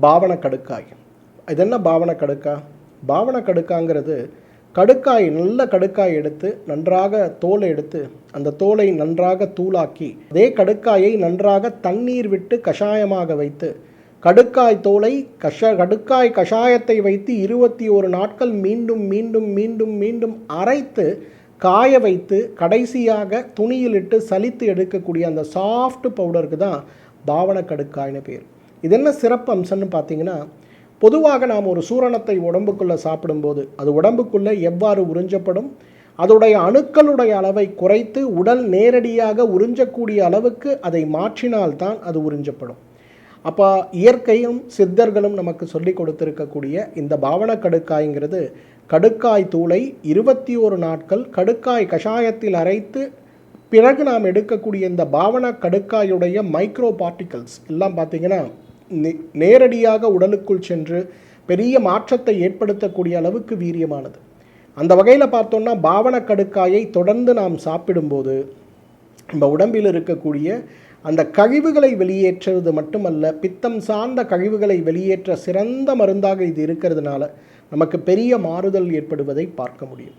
பாவன கடுக்காய். இது என்ன பாவன கடுக்கா? பாவன கடுக்காங்கிறது கடுக்காய், நல்ல கடுக்காய் எடுத்து நன்றாக தோலை எடுத்து அந்த தோலை நன்றாக தூளாக்கி அதே கடுக்காயை நன்றாக தண்ணீர் விட்டு கஷாயமாக வைத்து கடுக்காய் தோலை கடுக்காய் கஷாயத்தை வைத்து 21 நாட்கள் மீண்டும் மீண்டும் மீண்டும் மீண்டும் அரைத்து காய வைத்து கடைசியாக துணியிலிட்டு சலித்து எடுக்கக்கூடிய அந்த சாஃப்ட் பவுடருக்கு தான் பாவன கடுக்காய்னு பேர். இது என்ன சிறப்பு அம்சம்னு பார்த்தீங்கன்னா, பொதுவாக நாம் ஒரு சூரணத்தை உடம்புக்குள்ளே சாப்பிடும்போது அது உடம்புக்குள்ளே எவ்வாறு உறிஞ்சப்படும், அதோடைய அணுக்களுடைய அளவை குறைத்து உடல் நேரடியாக உறிஞ்சக்கூடிய அளவுக்கு அதை மாற்றினால்தான் அது உறிஞ்சப்படும். அப்போ இயற்கையும் சித்தர்களும் நமக்கு சொல்லி கொடுத்துருக்கக்கூடிய இந்த பாவன கடுக்காய்ங்கிறது கடுக்காய் தூளை 21 நாட்கள் கடுக்காய் கஷாயத்தில் அரைத்து பிறகு நாம் எடுக்கக்கூடிய இந்த பாவன கடுக்காயுடைய மைக்ரோ பார்ட்டிகல்ஸ் எல்லாம் பார்த்திங்கன்னா நேரடியாக உடலுக்குள் சென்று பெரிய மாற்றத்தை ஏற்படுத்தக்கூடிய அளவுக்கு வீரியமானது. அந்த வகையில் பார்த்தோன்னா பாவன கடுக்காயை தொடர்ந்து நாம் சாப்பிடும்போது நம்ம உடம்பில் இருக்கக்கூடிய அந்த கழிவுகளை வெளியேற்றுவது மட்டுமல்ல, பித்தம் சார்ந்த கழிவுகளை வெளியேற்ற சிறந்த மருந்தாக இது இருக்கிறதுனால நமக்கு பெரிய மாறுதல் ஏற்படுவதை பார்க்க முடியும்.